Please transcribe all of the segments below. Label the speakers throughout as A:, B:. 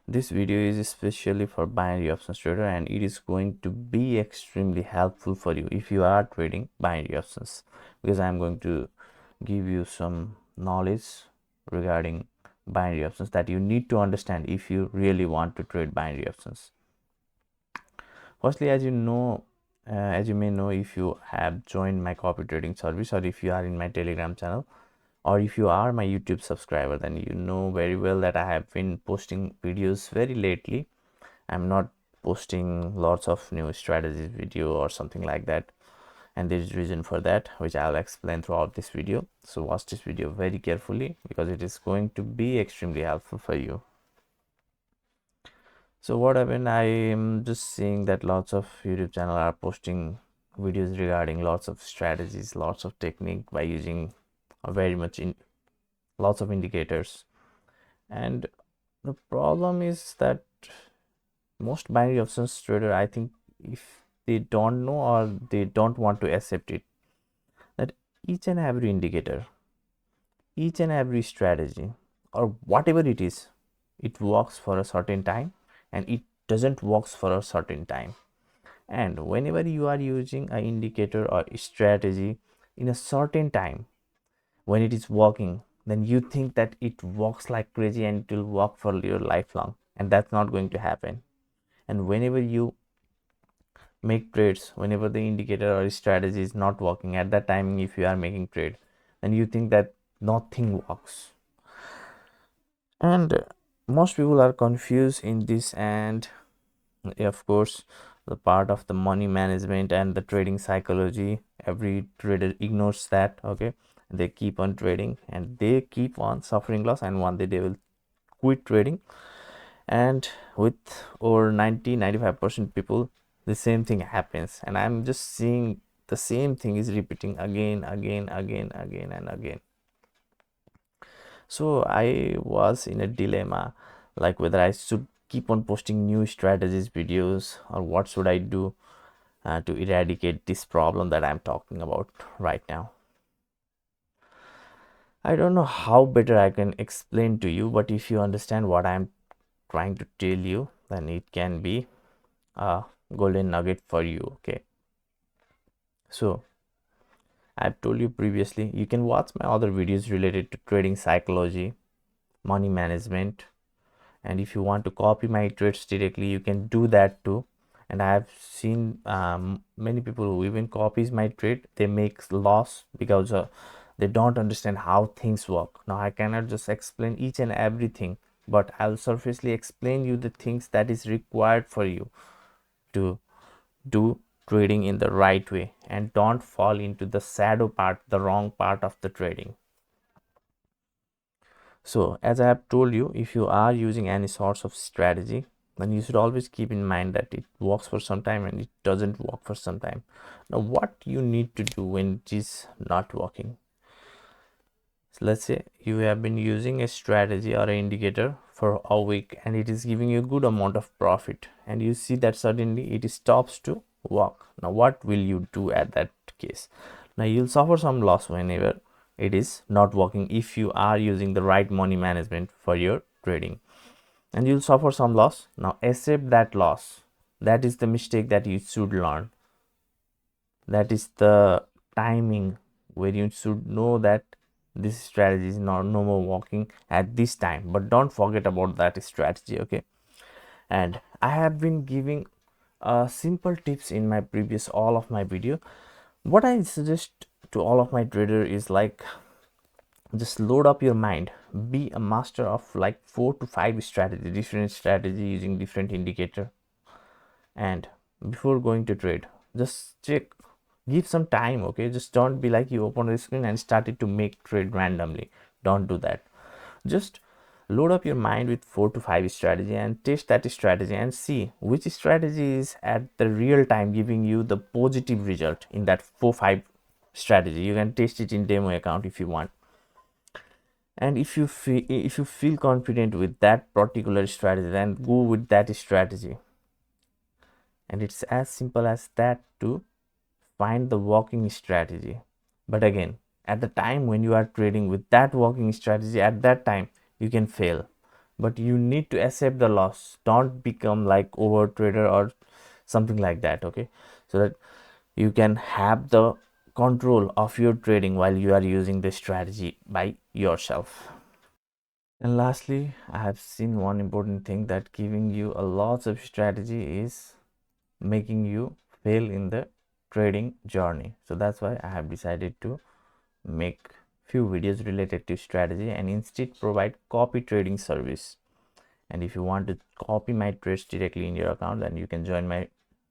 A: This video is especially for binary options trader, and it is going to be extremely helpful for you if you are trading binary options, because I am going to give you some knowledge regarding binary options that you need to understand if you really want to trade binary options. Firstly, as you may know, if you have joined my copy trading service, or if you are in my Telegram channel, or if you are my YouTube subscriber, then you know very well that I have been posting videos very lately. I'm not posting lots of new strategies video or something like that, and there is reason for that, which I'll explain throughout this video. So watch this video very carefully, because it is going to be extremely helpful for you. So what happened, I am just seeing that lots of YouTube channel are posting videos regarding lots of strategies, lots of technique by using very much in lots of indicators. And the problem is that most binary options trader, I think, if they don't know or they don't want to accept it, that each and every indicator, each and every strategy, or whatever it is, it works for a certain time and it doesn't works for a certain time. And whenever you are using an indicator or a strategy in a certain time, when it is working, then you think that it works like crazy and it will work for your lifelong, and that's not going to happen. And whenever you make trades, whenever the indicator or strategy is not working at that time, if you are making trade, then you think that nothing works. And most people are confused in this, and of course the part of the money management and the trading psychology, every trader ignores that. Okay, they keep on trading and they keep on suffering loss, and one day they will quit trading. And with over 90-95% people, the same thing happens, and I'm just seeing the same thing is repeating again and again. So I was in a dilemma, like whether I should keep on posting new strategies videos, or what should I do to eradicate this problem that I'm talking about right now. I don't know how better I can explain to you, but if you understand what I'm trying to tell you, then it can be a golden nugget for you. Okay, so I've told you previously, you can watch my other videos related to trading psychology, money management, and if you want to copy my trades directly, you can do that too. And I have seen many people who even copies my trade, they make loss because they don't understand how things work. Now I cannot just explain each and everything, but I'll surfacely explain you the things that is required for you to do trading in the right way, and don't fall into the shadow part, the wrong part of the trading. So as I have told you, if you are using any sorts of strategy, then you should always keep in mind that it works for some time and it doesn't work for some time. Now what you need to do when it is not working, so let's say you have been using a strategy or an indicator for a week and it is giving you a good amount of profit, and you see that suddenly it stops to work. Now what will you do at that case? Now you'll suffer some loss whenever it is not working, if you are using the right money management for your trading, and you'll suffer some loss. Now accept that loss. That is the mistake that you should learn. That is the timing where you should know that this strategy is not no more working at this time, but don't forget about that strategy. Okay, and I have been giving simple tips in my previous all of my video. What I suggest to all of my trader is, like, just load up your mind, be a master of like 4 to 5 strategy, different strategy using different indicator, and before going to trade, just check, give some time. Okay, just don't be like you open the screen and started to make trade randomly. Don't do that. Just load up your mind with 4 to 5 strategy and test that strategy and see which strategy is at the real time giving you the positive result in that 4 5 strategy. You can test it in demo account if you want, and if you feel confident with that particular strategy, then go with that strategy. And it's as simple as that to find the working strategy. But again, at the time when you are trading with that working strategy, at that time you can fail. but you need to accept the loss. Don't become like over trader or something like that, okay? So that you can have the control of your trading while you are using the strategy by yourself. And lastly, I have seen one important thing, that giving you a lot of strategy is making you fail in the trading journey. So that's why I have decided to make few videos related to strategy and instead provide copy trading service. And if you want to copy my trades directly in your account, then you can join my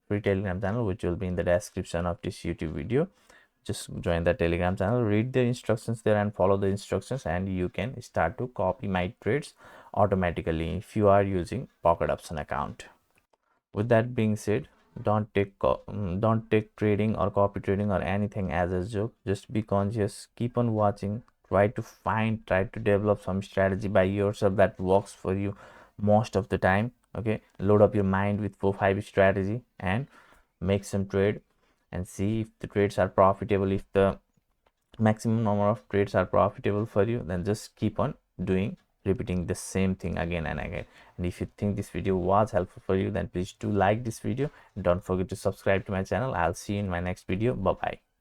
A: free Telegram channel, which will be in the description of this YouTube video. Just join the Telegram channel, read the instructions there and follow the instructions, and you can start to copy my trades automatically if you are using pocket option account. With that being said, don't take trading or copy trading or anything as a joke. Just be conscious, keep on watching, try to develop some strategy by yourself that works for you most of the time. Okay, load up your mind with 4-5 strategy and make some trade and see if the trades are profitable. If the maximum number of trades are profitable for you, then just keep on repeating the same thing again and again. And if you think this video was helpful for you, then please do like this video. Don't forget to subscribe to my channel. I'll see you in my next video. Bye bye.